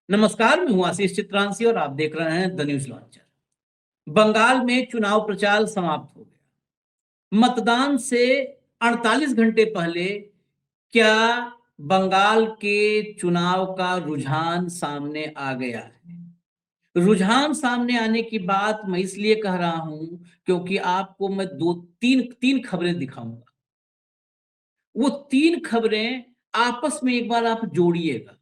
नमस्कार, मैं हूं आशीष चित्रांशी और आप देख रहे हैं द न्यूज लॉन्चर। बंगाल में चुनाव प्रचार समाप्त हो गया। मतदान से 48 घंटे पहले क्या बंगाल के चुनाव का रुझान सामने आ गया है। रुझान सामने आने की बात मैं इसलिए कह रहा हूं क्योंकि आपको मैं दो तीन तीन खबरें दिखाऊंगा। वो तीन खबरें आपस में एक बार आप जोड़िएगा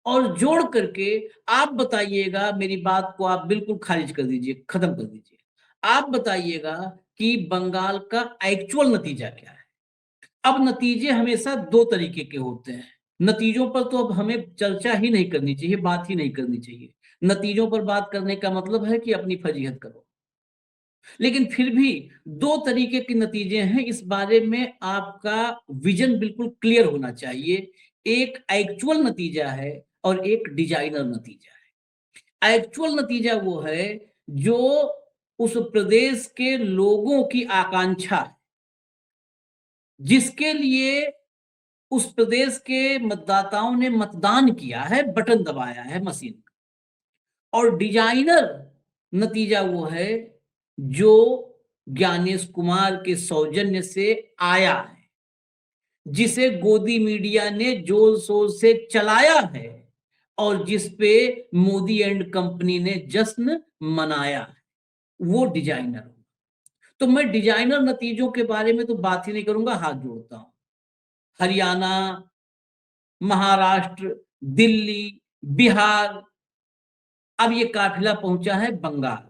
और जोड़ करके आप बताइएगा। मेरी बात को आप बिल्कुल खारिज कर दीजिए, खत्म कर दीजिए। आप बताइएगा कि बंगाल का एक्चुअल नतीजा क्या है। अब नतीजे हमेशा दो तरीके के होते हैं। नतीजों पर तो अब हमें चर्चा ही नहीं करनी चाहिए, बात ही नहीं करनी चाहिए। नतीजों पर बात करने का मतलब है कि अपनी फजीहत करो। लेकिन फिर भी दो तरीके के नतीजे हैं, इस बारे में आपका विजन बिल्कुल क्लियर होना चाहिए। एक एक्चुअल नतीजा है और एक डिजाइनर नतीजा है। एक्चुअल नतीजा वो है जो उस प्रदेश के लोगों की आकांक्षा है, जिसके लिए उस प्रदेश के मतदाताओं ने मतदान किया है, बटन दबाया है मशीन का। और डिजाइनर नतीजा वो है जो ज्ञानेश कुमार के सौजन्य से आया है, जिसे गोदी मीडिया ने जोर शोर से चलाया है और जिस पे मोदी एंड कंपनी ने जश्न मनाया है, वो डिजाइनर। तो मैं डिजाइनर नतीजों के बारे में तो बात ही नहीं करूंगा, हाथ जोड़ता हूं। हरियाणा, महाराष्ट्र, दिल्ली, बिहार, अब ये काफिला पहुंचा है बंगाल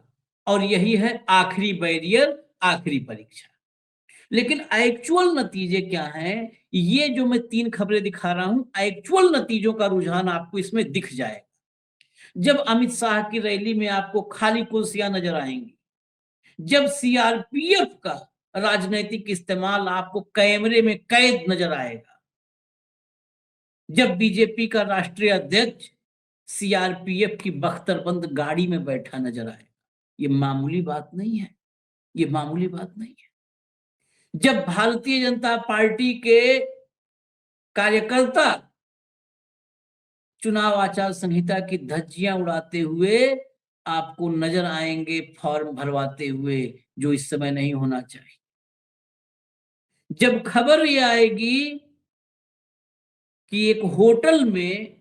और यही है आखिरी बैरियर, आखिरी परीक्षा। लेकिन एक्चुअल नतीजे क्या हैं, ये जो मैं तीन खबरें दिखा रहा हूं, एक्चुअल नतीजों का रुझान आपको इसमें दिख जाएगा। जब अमित शाह की रैली में आपको खाली कुर्सियां नजर आएंगी, जब सीआरपीएफ का राजनीतिक इस्तेमाल आपको कैमरे में कैद नजर आएगा, जब बीजेपी का राष्ट्रीय अध्यक्ष सीआरपीएफ की बख्तरबंद गाड़ी में बैठा नजर आएगा, ये मामूली बात नहीं है, ये मामूली बात नहीं है। जब भारतीय जनता पार्टी के कार्यकर्ता चुनाव आचार संहिता की धज्जियां उड़ाते हुए आपको नजर आएंगे, फॉर्म भरवाते हुए, जो इस समय नहीं होना चाहिए। जब खबर ये आएगी कि एक होटल में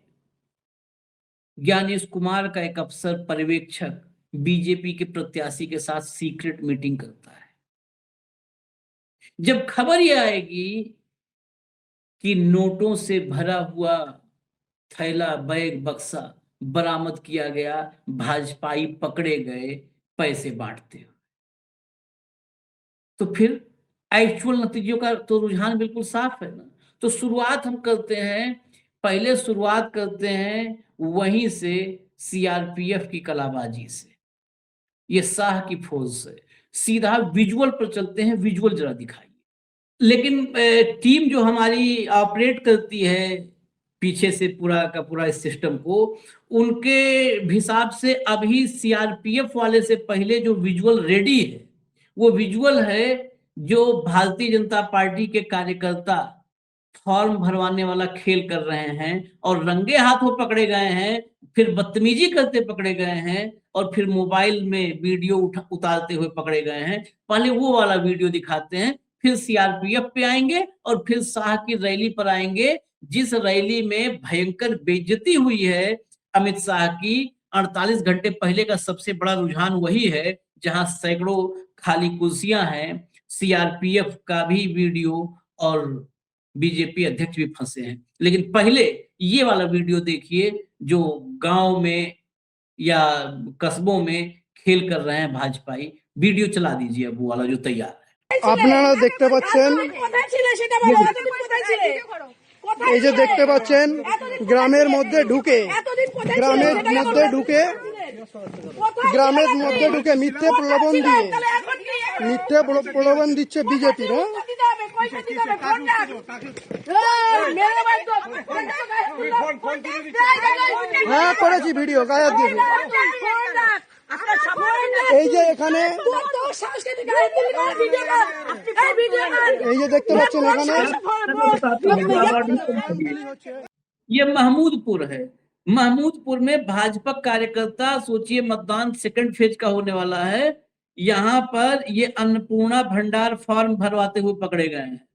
ज्ञानेश कुमार का एक अफसर पर्यवेक्षक बीजेपी के प्रत्याशी के साथ सीक्रेट मीटिंग करता है, जब खबर ये आएगी कि नोटों से भरा हुआ थैला, बैग, बक्सा बरामद किया गया, भाजपाई पकड़े गए पैसे बांटते हुए, तो फिर एक्चुअल नतीजों का तो रुझान बिल्कुल साफ है ना। तो शुरुआत हम करते हैं, पहले शुरुआत करते हैं वहीं से, सीआरपीएफ की कलाबाजी से, ये शाह की फौज से। सीधा विजुअल पर चलते हैं, विजुअल जरा दिखाइए। लेकिन टीम जो हमारी ऑपरेट करती है पीछे से पूरा का पूरा इस सिस्टम को, उनके हिसाब से अभी सीआरपीएफ वाले से पहले जो विजुअल रेडी है, वो विजुअल है जो भारतीय जनता पार्टी के कार्यकर्ता फॉर्म भरवाने वाला खेल कर रहे हैं और रंगे हाथों पकड़े गए हैं, फिर बदतमीजी करते पकड़े गए हैं और फिर मोबाइल में वीडियो उतारते हुए पकड़े गए हैं। पहले वो वाला वीडियो दिखाते हैं, फिर सीआरपीएफ पे आएंगे और फिर शाह की रैली पर आएंगे, जिस रैली में भयंकर बेइज्जती हुई है अमित शाह की। 48 घंटे पहले का सबसे बड़ा रुझान वही है, जहां सैकड़ों खाली कुर्सियां हैं, सीआरपीएफ का भी वीडियो और बीजेपी अध्यक्ष भी फंसे हैं। लेकिन पहले ये वाला वीडियो देखिए, जो गांव में या कस्बों में खेल कर रहे हैं भाजपाई। वीडियो चला दीजिए अब वो वाला जो तैयार है। আপনারা দেখতে পাচ্ছেন, এই যে দেখতে পাচ্ছেন গ্রামের মধ্যে ঢুকে মিথ্যে প্রলোভন দিচ্ছে বিজেপির। হ্যাঁ করেছি ভিডিও, গায়ে দিয়েছি। এই যে এখানে এই যে দেখতে পাচ্ছেন এখানে ये महमूदपुर है, महमूदपुर में भाजपा कार्यकर्ता, सोचिए मतदान सेकंड फेज का होने वाला है, यहाँ पर ये अन्नपूर्णा भंडार फॉर्म भरवाते हुए पकड़े गए हैं।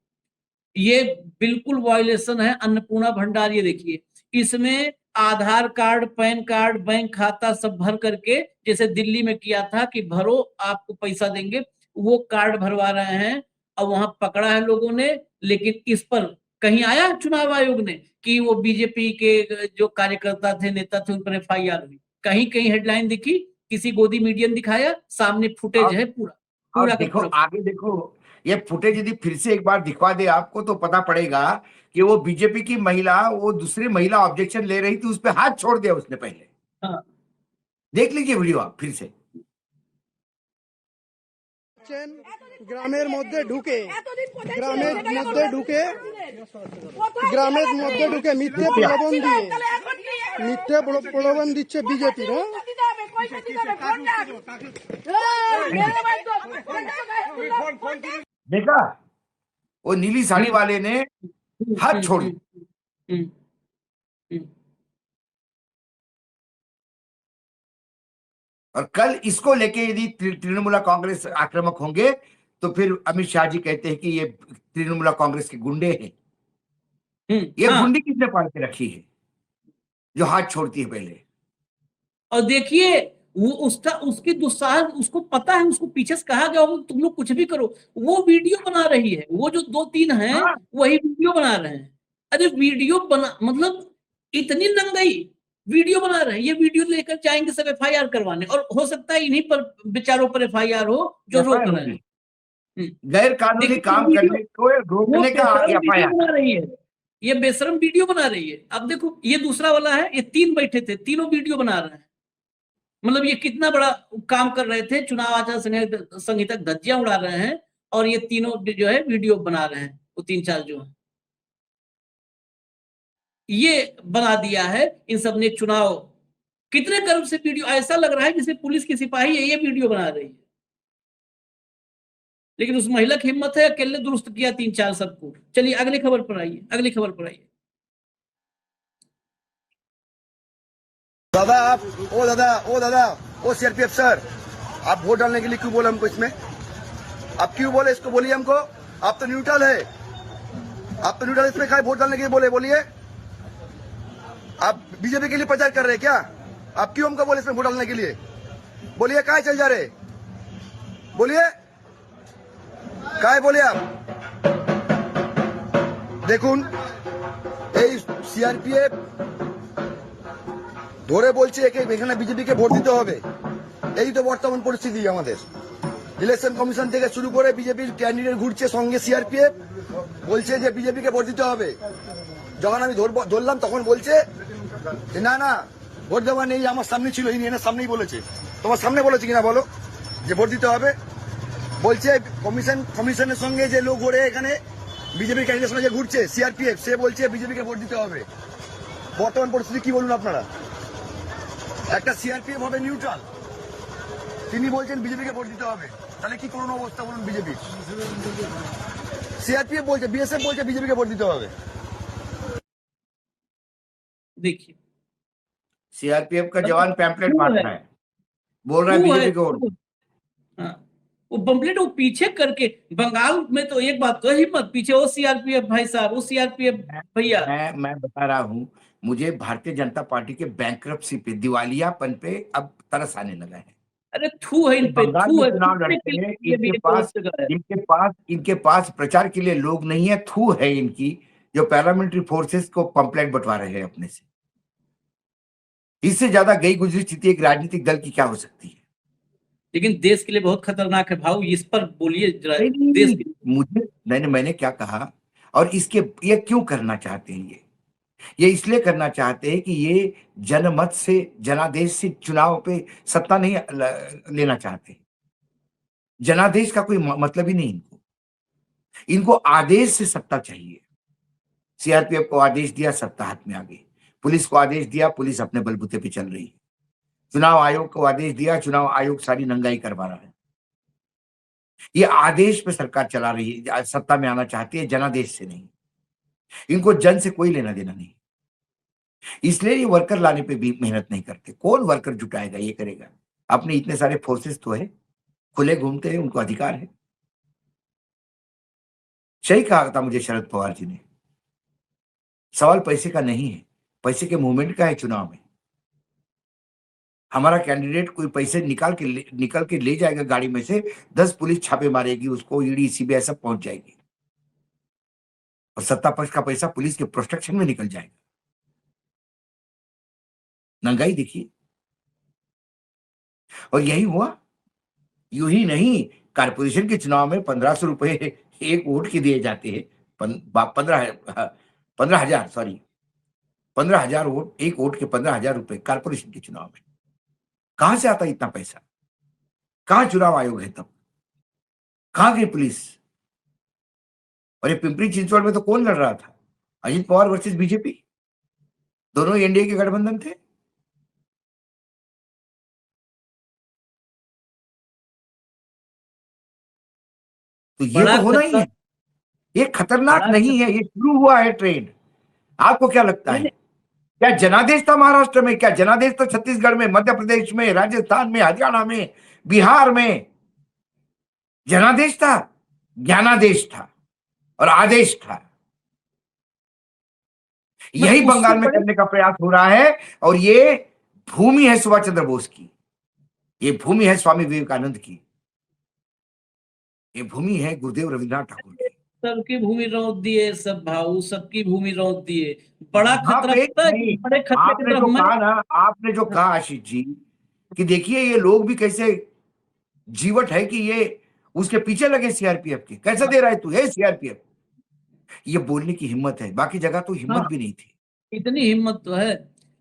ये बिल्कुल वायलेशन है अन्नपूर्णा भंडार। ये देखिए, इसमें आधार कार्ड, पैन कार्ड, बैंक खाता सब भर करके, जैसे दिल्ली में किया था कि भरो आपको पैसा देंगे, वो कार्ड भरवा रहे हैं और वहां पकड़ा है लोगों ने। लेकिन इस पर कहीं आया चुनाव आयोग ने कि वो बीजेपी के जो कार्यकर्ता थे, नेता थे, उन पर FIR हुई? कहीं कहीं हेडलाइन दिखी? किसी गोदी मीडियम दिखाया? सामने फुटेज अब है पूरा अब पूरा का देखो, पूरा। आगे देखो, ये फुटेज यदि फिर से एक बार दिखवा दे आपको तो पता पड़ेगा कि वो बीजेपी की महिला, वो दूसरी महिला ऑब्जेक्शन ले रही थी, उस पर हाथ छोड़ दिया उसने पहले। हाँ। देख लीजिए वीडियो आप फिर से। গ্রামের মধ্যে ঢুকে মিথ্যে প্রলোভন দিচ্ছে বিজেপি। देखा, वो नीली साड़ी वाले ने हाथ छोड़ दिया। और कल इसको लेके यदि तृणमूल कांग्रेस आक्रामक होंगे तो फिर अमित शाह जी कहते हैं कि ये तृणमूल कांग्रेस के गुंडे हैं। ये हाँ। गुंडी किसने पाल के रखी है जो हाथ छोड़ती है पहले? और देखिए, वो उसकी दुस्साहस, उसको पता है, उसको पीछे से कहा गया होगा तुम लोग कुछ भी करो, वो वीडियो बना रही है। वो जो 2-3 हैं, हाँ। वही वीडियो बना रहे हैं। अरे वीडियो बना मतलब इतनी नंगाई वीडियो बना रहे हैं। ये वीडियो लेकर जाएंगे सब FIR करवाने, और हो सकता है इन्हीं पर बेचारों पर FIR हो जो रोक रहे हैं। गैर कानूनी देखिए, काम वीडियो- करने को रोकने का बेशरम वीडियो FIR। बना रही है। ये बेशरम वीडियो बना रही है। अब देखो, ये दूसरा वाला है, ये 3 बैठे थे, तीनों वीडियो बना रहे हैं। मतलब ये कितना बड़ा काम कर रहे थे, चुनाव आचार संहिता धज्जियां उड़ा रहे हैं, और ये तीनों जो है वीडियो बना रहे हैं। वो 3-4 जो है, ये बना दिया है इन सब ने। चुनाव कितने गर्व से वीडियो, ऐसा लग रहा है जैसे पुलिस की सिपाही है, ये वीडियो बना रही है। लेकिन उस महिला की हिम्मत है, अकेले दुरुस्त किया 3-4 सबको। चलिए अगली खबर पर आइए, अगली खबर पर आइए। दादा आप, ओ दादा, ओ CRPF सर, आप वोट डालने के लिए क्यों बोले हमको इसमें? आप क्यों बोले इसको? बोलिए हमको। आप तो न्यूट्रल है, आप तो न्यूट्रल, इसमें क्या वोट डालने के लिए बोले? बोलिए। आप बीजेपी के लिए प्रचार कर रहे हैं क्या? आप क्यों हमको बोले इसमें वोट डालने के लिए? बोलिए, क्या चल जा रहे? बोलिए, क्या बोलिए आप? দেখুন, এই CRPF ধরে বলছে এখানে বিজেপিকে ভোট দিতে হবে। এই তো বর্তমান পরিস্থিতি আমাদের। ইলেকশন কমিশন থেকে শুরু করে বিজেপির ক্যান্ডিডেট ঘুরছে, সঙ্গে CRPF বলছে যে বিজেপিকে ভোট দিতে হবে। যখন আমি ধরলাম তখন বলছে যে না না, ভোট দেওয়া নেই, আমার সামনে ছিল, ইনি এনার সামনেই বলেছে। তোমার সামনে বলেছে কিনা বলো যে ভোট দিতে হবে? বলছে কমিশনের সঙ্গে যে লোক ঘুরে এখানে বিজেপির ক্যান্ডিডেট সঙ্গে যে ঘুরছে CRPF, সে বলছে বিজেপিকে ভোট দিতে হবে। বর্তমান পরিস্থিতি কি বলুন আপনারা? একটা CRPF হবে নিউট্রাল, তিনি বলছেন বিজেপিকে ভোট দিতে হবে, তাহলে কি করুন অবস্থা বলুন বিজেপির? CRPF বলছে, BSF বলছে বিজেপিকে ভোট দিতে হবে। देखिए, CRPF का जवान पैम्पलेट बांट रहा है, बोल रहा है बीजेपी को वोट। हाँ, वो पंपलेट वो पीछे करके, बंगाल में तो एक बात तो है, हिम्मत पीछे वो CRPF भाई साहब, वो CRPF भैया। मैं बता रहा हूँ, मुझे भारतीय जनता पार्टी के बैंकरप्सी पे, दिवालियापन पे अब तरस आने लगा है। अरे थू है इन पे, बंगाल थू में है। चुनाव लड़ते हैं, इनके पास प्रचार के लिए लोग नहीं है, थू है इनकी, जो पैरामिलिट्री फोर्सेस को पंपलेट बंटवा रहे हैं अपने से। इससे ज्यादा गई गुजरी स्थिति एक राजनीतिक दल की क्या हो सकती है? लेकिन देश के लिए बहुत खतरनाक है भाऊ, इस पर बोलिए जरा। देश के मुझे मैंने क्या कहा, और इसके ये क्यों करना चाहते हैं? ये इसलिए करना चाहते हैं कि ये जनमत से, जनादेश से चुनाव पे सत्ता नहीं लेना चाहते। जनादेश का कोई मतलब ही नहीं इनको आदेश से सत्ता चाहिए। CRPF को आदेश दिया, सत्ता हाथ में आ गई। पुलिस को आदेश दिया, पुलिस अपने बलबूते पे चल रही है। चुनाव आयोग को आदेश दिया, चुनाव आयोग सारी नंगाई करवा रहा है। ये आदेश पे सरकार चला रही है, सत्ता में आना चाहती है, जनादेश से नहीं। इनको जन से कोई लेना देना नहीं। इसलिए ये वर्कर लाने पे भी मेहनत नहीं करते। कौन वर्कर जुटाएगा, ये करेगा? अपने इतने सारे फोर्सेस तो है, खुले घूमते हैं, उनको अधिकार है। सही कहा था मुझे शरद पवार जी ने, सवाल पैसे का नहीं है, पैसे के मूवमेंट का है चुनाव में। हमारा कैंडिडेट कोई पैसे निकाल के ले जाएगा गाड़ी में से, 10 पुलिस छापे मारेगी उसको, ईडी सीबीआई सब पहुंच जाएगी और सत्ता पक्ष का पैसा पुलिस के प्रोटेक्शन में निकल जाएगा। महंगाई देखिए, और यही हुआ। यूं ही नहीं, कारपोरेशन के चुनाव में 1500 रुपए एक वोट के दिए जाते हैं। 15,000 सॉरी 15,000 वोट, एक वोट के 15,000 रुपए कारपोरेशन के चुनाव में। कहां से आता इतना पैसा? कहां चुनाव आयोग है तब? कहां गई पुलिस? और ये पिंपरी चिंचवड़ में तो कौन लड़ रहा था? अजित पवार वर्सेस बीजेपी, दोनों एनडीए के गठबंधन थे। तो ये बड़ा तो होना ही है। ये खतरनाक बड़ा नहीं है, ये शुरू हुआ है ट्रेंड। आपको क्या लगता है? नहीं, क्या जनादेश था महाराष्ट्र में? क्या जनादेश तो छत्तीसगढ़ में, मध्य प्रदेश में, राजस्थान में, हरियाणा में, बिहार में जनादेश था, ज्ञानादेश था और आदेश था। यही उससे बंगाल में बड़े करने का प्रयास हो रहा है। और ये भूमि है सुभाष चंद्र बोस की, ये भूमि है स्वामी विवेकानंद की, ये भूमि है गुरुदेव रविन्द्रनाथ ठाकुर की। सबकी भूमि रौंद दिए, सब भाऊ सबकी भूमि रौंद दिए। बड़ा यहाँ खतरा पे पता है नहीं, कि बड़े खतरे की आपने तरफ जो मैं कहा ना, आपने जो कहा आशीष जी कि देखिए ये लोग भी कैसे जीवट है कि ये उसके पीछे लगे सीआरपीएफ के। कैसे दे रहा है तू, है सीआरपीएफ? ये बोलने की हिम्मत है, बाकी जगह तो हिम्मत हाँ, भी नहीं थी। इतनी हिम्मत तो है।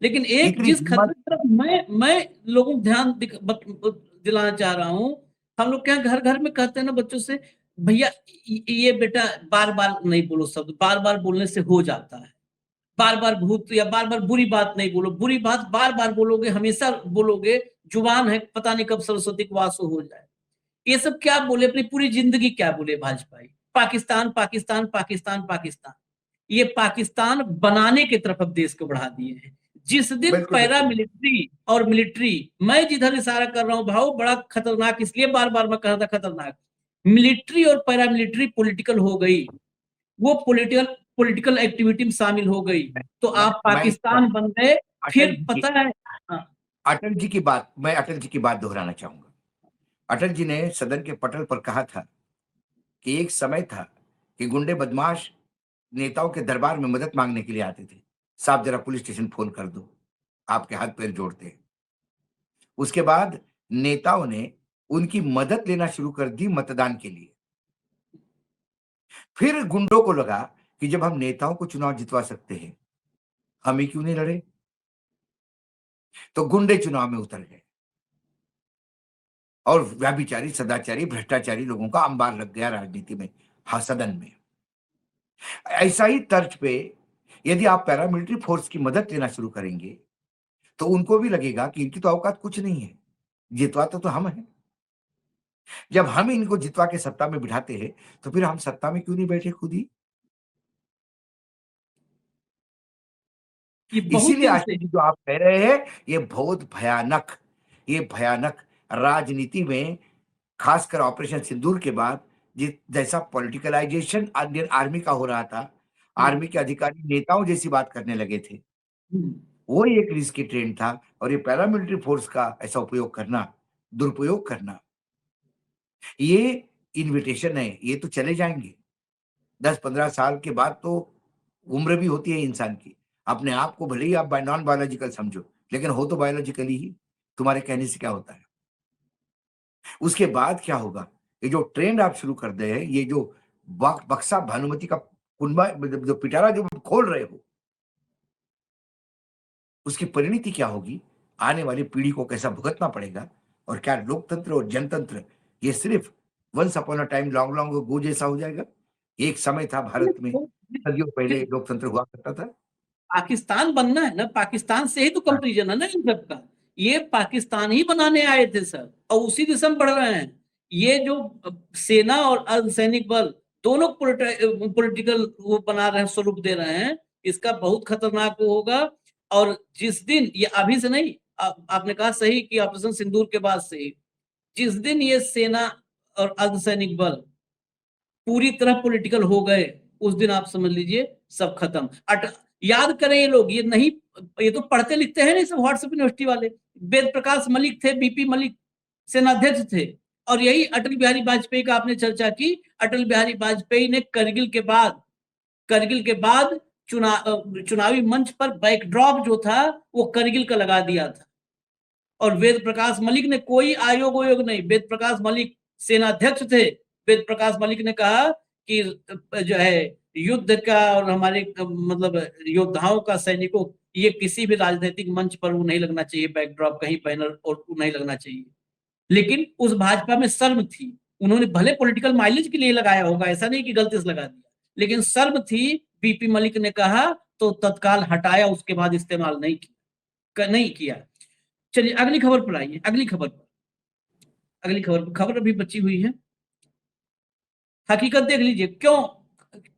लेकिन एक इतनी जिस हिम्मत। खतरे की तरफ मैं लोगों को ध्यान दिलाना चाह रहा हूँ। हम लोग क्या घर घर में कहते हैं ना बच्चों से, भैया ये बेटा बार बार नहीं बोलो शब्द, बार बार बोलने से हो जाता है। बार बार भूत या बार बार बुरी बात नहीं बोलो, बुरी बात बार बार बोलोगे, हमेशा बोलोगे, जुबान है पता नहीं कब सरस्वती को वासो हो जाए। ये सब क्या बोले, अपनी पूरी जिंदगी क्या बोले भाजपा? पाकिस्तान पाकिस्तान पाकिस्तान पाकिस्तान। ये पाकिस्तान बनाने की तरफ अब देश को बढ़ा दिए हैं। जिस दिन बिल्कुल पैरा बिल्कुल। मिलिट्री और मिलिट्री, मैं जिधर इशारा कर रहा हूं भाव, बड़ा खतरनाक, इसलिए बार बार मैं कह रहा था खतरनाक। मिलिट्री और पैरा मिलिट्री पॉलिटिकल हो गई, वो पॉलिटिकल पॉलिटिकल एक्टिविटी में शामिल हो गई, तो आप मैं पाकिस्तान बन गए। अटल फिर जी की पता है, हाँ, अटल जी की बात, मैं अटल जी की बात दोहराना चाहूंगा। अटल जी ने सदन के पटल पर कहा था कि एक समय था कि गुंडे बदमाश नेताओं के दरबार में मदद मांगने के लिए आते थे। साहब जरा पुलिस स्टेशन फोन कर दो, आपके हाथ पैर जोड़ते हैं। उसके बाद नेताओं ने उनकी मदद लेना शुरू कर दी मतदान के लिए। फिर गुंडों को लगा कि जब हम नेताओं को चुनाव जितवा सकते हैं, हम ही क्यों नहीं लड़े? तो गुंडे चुनाव में उतर गए और व्यभिचारी, सदाचारी, भ्रष्टाचारी लोगों का अंबार लग गया राजनीति में, हाँ सदन में। ऐसा ही तर्ज पे यदि आप पैरामिलिट्री फोर्स की मदद लेना शुरू करेंगे तो उनको भी लगेगा कि इनकी तो औकात कुछ नहीं है, जितवाते तो हम हैं। जब हम इनको जितवा के सत्ता में बिठाते हैं तो फिर हम सत्ता में क्यों नहीं बैठे खुद ही? ये बहुत इसीलिए दिन से आशीष जी जो आप कह रहे हैं, ये बहुत भयानक, ये भयानक राजनीति में, खासकर ऑपरेशन सिंदूर के बाद जिस जैसा पॉलिटिकलाइजेशन इंडियन आर्मी का हो रहा था, आर्मी के अधिकारी नेताओं जैसी बात करने लगे थे, वो एक रिस्की ट्रेंड था। और ये पैरामिलिट्री फोर्स का ऐसा उपयोग करना, दुरुपयोग करना, ये इन्विटेशन है। ये तो चले जाएंगे 10-15 साल के बाद, तो उम्र भी होती है इंसान की। अपने आप को भले ही आप नॉन बायोलॉजिकल समझो, लेकिन हो तो बायोलॉजिकली ही। तुम्हारे कहने से क्या होता है? उसके बाद क्या होगा? ये जो ट्रेंड आप शुरू कर दे हैं, ये जो बक्सा भानुमति का कुनबा जो पिटारा जो खोल रहे हो, उसकी परिणति क्या होगी? आने वाली पीढ़ी को कैसा भुगतना पड़ेगा? और क्या लोकतंत्र और जनतंत्र ये सिर्फ once upon a time long long go जैसा हो जाएगा? एक समय था भारत में, सदियों पहले लोकतंत्र हुआ करता था। पाकिस्तान बनना है ना, पाकिस्तान से ही तो कंपेरिजन है ना इन सबका। ये पाकिस्तान ही बनाने आए थे सर, और उसी दिशा में बढ़ रहे हैं। ये जो सेना और अर्धसैनिक बल दोनों पॉलिटिकल वो बना रहे हैं, स्वरूप दे रहे हैं, इसका बहुत खतरनाक वो होगा। और जिस दिन ये अभी से नहीं, आपने कहा सही कि ऑपरेशन सिंदूर के बाद से ही, जिस दिन ये सेना और अर्धसैनिक बल पूरी तरह पॉलिटिकल हो गए, उस दिन आप समझ लीजिए सब खत्म। याद करें, ये लोग ये नहीं, ये तो पढ़ते लिखते हैं नहीं सब व्हाट्सएप यूनिवर्सिटी वाले। वेद प्रकाश मलिक थे, बीपी मलिक सेनाध्यक्ष थे, और यही अटल बिहारी वाजपेयी का आपने चर्चा की। अटल बिहारी वाजपेयी ने करगिल के बाद चुनावी मंच पर बैकड्रॉप जो था वो करगिल का लगा दिया था। और वेद प्रकाश मलिक ने कोई आयोग नहीं, वेद प्रकाश मलिक सेनाध्यक्ष थे। वेद प्रकाश मलिक ने कहा कि जो है युद्ध का और हमारे मतलब योद्धाओं का, सैनिकों, ये किसी भी राजनीतिक मंच पर वो नहीं लगना चाहिए, बैकड्रॉप कहीं बैनर और नहीं लगना चाहिए। लेकिन उस भाजपा में शर्म थी, उन्होंने भले पॉलिटिकल माइलेज के लिए लगाया होगा, ऐसा नहीं कि गलती से लगा दिया, लेकिन शर्म थी। बीपी मलिक ने कहा तो तत्काल हटाया, उसके बाद इस्तेमाल नहीं किया। चलिए अगली खबर पर आइए। अगली खबर अभी बची हुई है। हकीकत देख लीजिए,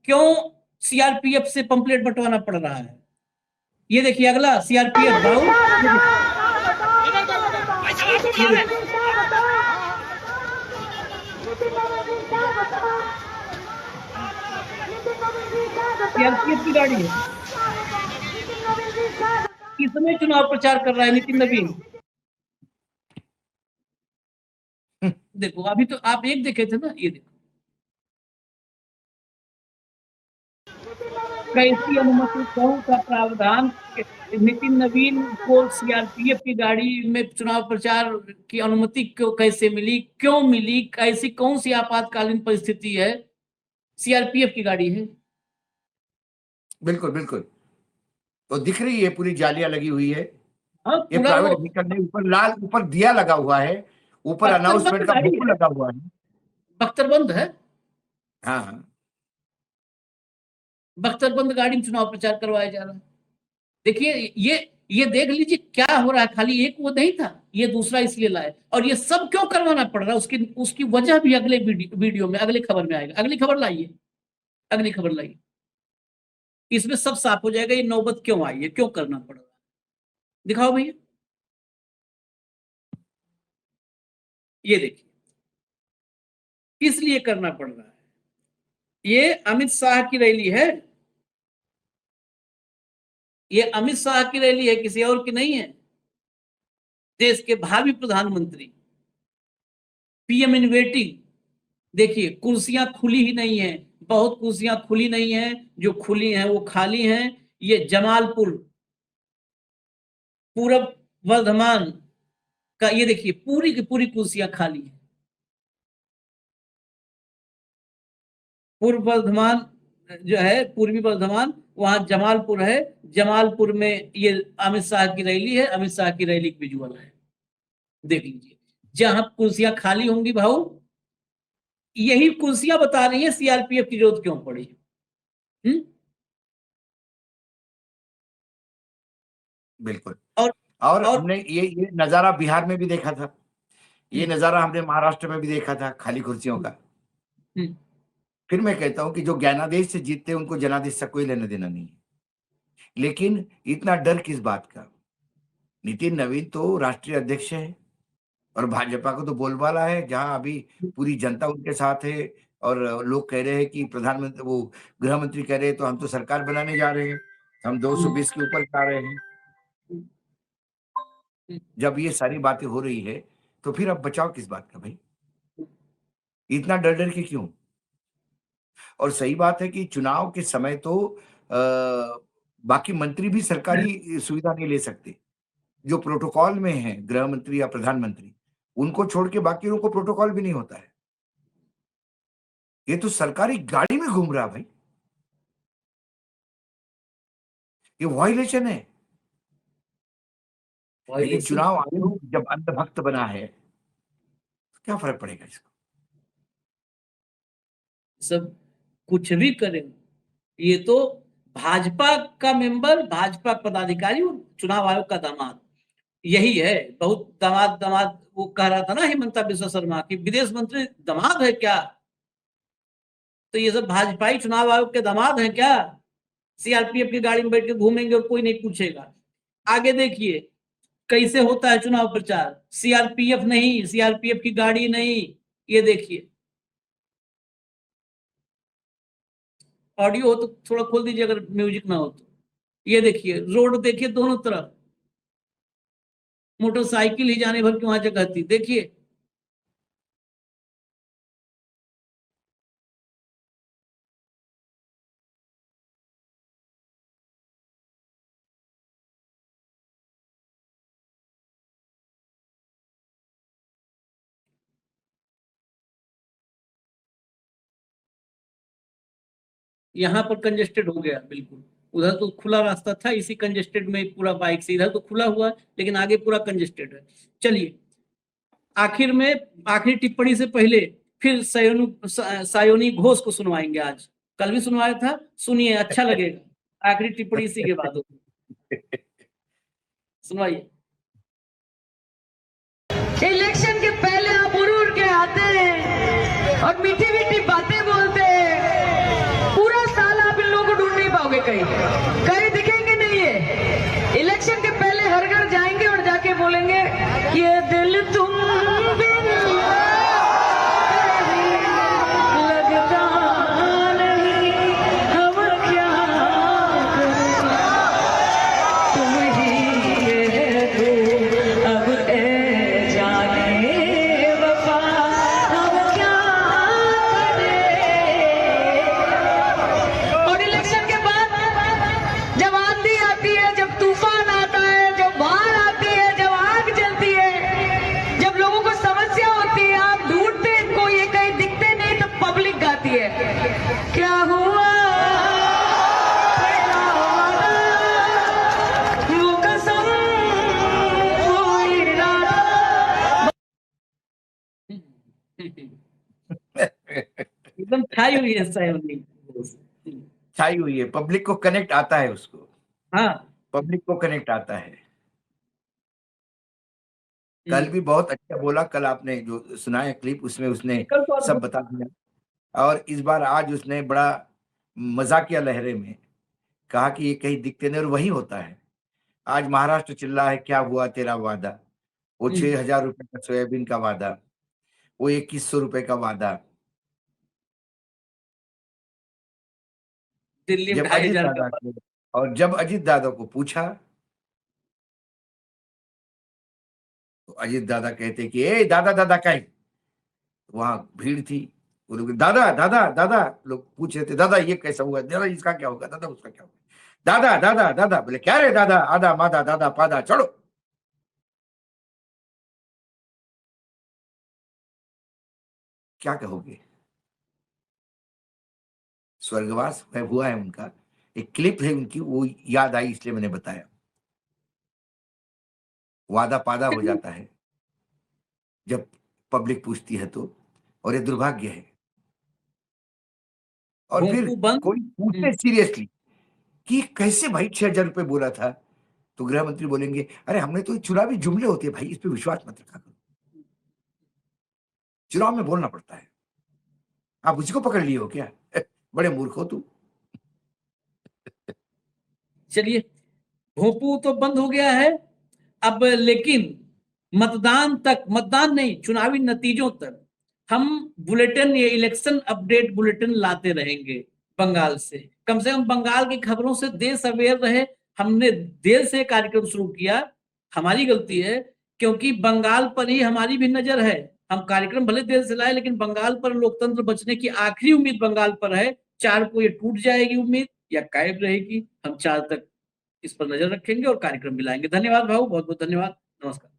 क्यों सीआरपीएफ से पंपलेट बंटवाना पड़ रहा है। ये देखिए अगला सीआरपीएफ भाऊ, सीआरपीएफ की गाड़ी है, किसमें चुनाव प्रचार कर रहा है नितिन नवीन। देखो अभी तो आप एक देखे थे ना, ये देखो कैसी अनुमति, कौन सा प्रावधान नितिन नवीन को सीआरपीएफ की गाड़ी में चुनाव प्रचार की अनुमति कैसे मिली, क्यों मिली, ऐसी कौन सी आपातकालीन परिस्थिति है, सीआरपीएफ की गाड़ी है। बिल्कुल बिल्कुल, तो दिख रही है पूरी जालियां लगी हुई है। ये पूरा प्राइवेट व्हीकल नहीं, ऊपर लाल, ऊपर दिया लगा हुआ है, ऊपर अनाउंसमेंट का बोर्ड लगा हुआ है, बख्तरबंद है। हाँ, बख्तरबंद गाड़ी में चुनाव प्रचार करवाया जा रहा है। देखिए ये देख लीजिए क्या हो रहा है। खाली एक वो नहीं था, ये दूसरा इसलिए लाए। और ये सब क्यों करवाना पड़ रहा है, उसकी वजह भी अगले वीडियो में, अगले खबर में आएगा। अगली खबर लाइए, इसमें सब साफ हो जाएगा ये नौबत क्यों आई है, क्यों करना पड़ रहा है। दिखाओ भैया, ये देखिए किस लिए करना पड़ रहा है। ये अमित शाह की रैली है, ये अमित शाह की रैली है, किसी और की नहीं है। देश के भावी प्रधानमंत्री, पीएम इन वेटिंग। देखिए कुर्सियां खुली ही नहीं है, बहुत कुर्सियां खुली नहीं है, जो खुली हैं वो खाली हैं। ये जमालपुर, पूरब वर्धमान का, ये देखिए पूरी की पूरी कुर्सियां खाली है। पूर्व वर्धमान जो है, पूर्वी वर्धमान, वहां जमालपुर है। जमालपुर में ये अमित शाह की रैली है, अमित शाह की रैली की विजुअल है, देख लीजिए। जहां कुर्सियां खाली होंगी भाऊ, यही कुर्सियां बता रही है सीआरपीएफ की जरूरत क्यों पड़ी। बिल्कुल। और हमने ये नजारा बिहार में भी देखा था, ये नजारा हमने महाराष्ट्र में भी देखा था, खाली कुर्सियों का। फिर मैं कहता हूं कि जो ज्ञानादेश से जीतते हैं उनको जनादेश से कोई लेना देना नहीं है, लेकिन इतना डर किस बात का। नितिन नवीन तो राष्ट्रीय अध्यक्ष है और भाजपा को तो बोलबाला है, जहां अभी पूरी जनता उनके साथ है और लोग कह रहे हैं कि प्रधानमंत्री, वो गृह मंत्री कह रहे हैं तो हम तो सरकार बनाने जा रहे हैं, हम 220 के ऊपर जा रहे हैं। जब ये सारी बातें हो रही है तो फिर अब बचाव किस बात का भाई, इतना डर डर के क्यों। और सही बात है कि चुनाव के समय तो बाकी मंत्री भी सरकारी सुविधा नहीं ले सकते, जो प्रोटोकॉल में है गृह मंत्री या प्रधानमंत्री, उनको छोड़ के बाकी लोगों को प्रोटोकॉल भी नहीं होता है। ये तो सरकारी गाड़ी में घूम रहा भाई, ये वायलेशन है। लेकिन चुनाव आयोग जब अंधभक्त बना है तो क्या फर्क पड़ेगा इसको। सब कुछ भी करें, ये तो भाजपा का मेंबर, भाजपा पदाधिकारी और चुनाव आयोग का दामाद, यही है। बहुत दामाद वो कह रहा था ना हिमंता बिस्वा शर्मा की, विदेश मंत्री दामाद है क्या। तो ये सब भाजपाई चुनाव आयोग के दामाद हैं क्या। सीआरपीएफ की गाड़ी में बैठ के घूमेंगे और कोई नहीं पूछेगा। आगे देखिए कैसे होता है चुनाव प्रचार। सीआरपीएफ नहीं, सीआरपीएफ की गाड़ी नहीं, ये देखिए। ऑडियो हो तो थोड़ा खोल दीजिए अगर म्यूजिक ना हो तो। ये देखिए रोड देखिए, दोनों तरफ मोटरसाइकिल ही जाने भर की वहां जगह थी, देखिए। यहाँ पर कंजेस्टेड हो गया बिल्कुल। उधर तो खुला रास्ता था, इसी कंजेस्टेड में पूरा बाइक से, इधर तो खुला हुआ है लेकिन आगे पूरा कंजेस्टेड है। चलिए आखिर में, आखिरी टिप्पणी से पहले फिर सायोनी घोष को सुनवाएंगे आज। कल भी सुनवाया था, सुनिए अच्छा लगेगा। आखिरी टिप्पणी इसी के बाद होगी, सुनवाइए। इलेक्शन के पहले आप उड़ के आते हैं और मीठी मीठी बातें बोलते हैं। पूरा साल आप इन लोगों को ढूंढ नहीं पाओगे, कहीं दिखेंगे नहीं है। इलेक्शन के पहले हर घर जाएंगे और जाके बोलेंगे ये दिल तुम बिन लगता नहीं, हम क्या करें, तुम ही ये दो अब ए जाने वफा, हम क्या करें। और इलेक्शन के बाद जब आंधी आती है, जब तूफान आता है, जब बाढ़ आती है, जब आग जलती है, जब लोगों को समस्या होती है, आप ढूंढते हैं इनको, ये कहीं दिखते नहीं, तो पब्लिक गाती है क्या हुआ पहला वादा, वो कसम वो इरादा। एकदम छाई हुई है सायोनी घोष। छाई हुई है, पब्लिक को कनेक्ट आता है, उसको हाँ पब्लिक को कनेक्ट आता है। कल भी बहुत अच्छा बोला, कल आपने जो सुनाया क्लिप उसमें उसने कल तो सब बता दिया। और इस बार आज उसने बड़ा मजाकिया लहरे में कहा कि ये कहीं दिखते नहीं, और वही होता है। आज महाराष्ट्र चिल्ला है क्या हुआ तेरा वादा, वो 6,000 रुपए का सोयाबीन का वादा, वो 2100 रुपए का वादा। दिल्ली में जब 2,500 अजित का दादा को और जब अजित दादा को पूछा तो अजित दादा कहते कि ए दादा दादा का है। वहां भीड़ थी, वो लोग दादा दादा दादा लोग पूछ रहे थे, दादा ये कैसा हुआ, दादा इसका क्या होगा, दादा उसका क्या होगा, दादा दादा दादा। बोले क्या रे दादा, आधा मादा दादा पादा चढ़ो। क्या कहोगे। स्वर्गवास हुआ है उनका, एक क्लिप है उनकी, वो याद आई इसलिए मैंने बताया। वादा पादा हो जाता है जब पब्लिक पूछती है तो, और ये दुर्भाग्य है। और फिर भोंपू बंद। कोई पूछे सीरियसली कि कैसे भाई 6,000 रुपए बोला था, तो गृह मंत्री बोलेंगे अरे हमने तो चुनावी जुमले होते हैं भाई, इस पे विश्वास मत रखा करो, चुनाव में बोलना पड़ता है, आप उसी को पकड़ लिए हो क्या, बड़े मूर्ख हो तुम। चलिए भोंपू तो बंद हो गया है अब, लेकिन मतदान तक, मतदान नहीं चुनावी नतीजों तक हम बुलेटिन, ये इलेक्शन अपडेट बुलेटिन लाते रहेंगे बंगाल से कम बंगाल की खबरों से देश अवेयर रहे। हमने देर से कार्यक्रम शुरू किया, हमारी गलती है, क्योंकि बंगाल पर ही हमारी भी नजर है। हम कार्यक्रम भले देर से लाए, लेकिन बंगाल पर लोकतंत्र बचने की आखिरी उम्मीद बंगाल पर है। 4 को ये टूट जाएगी उम्मीद या कायम रहेगी, हम 4 तक इस पर नजर रखेंगे और कार्यक्रम भी लाएंगे। धन्यवाद भाऊ, बहुत बहुत धन्यवाद, नमस्कार।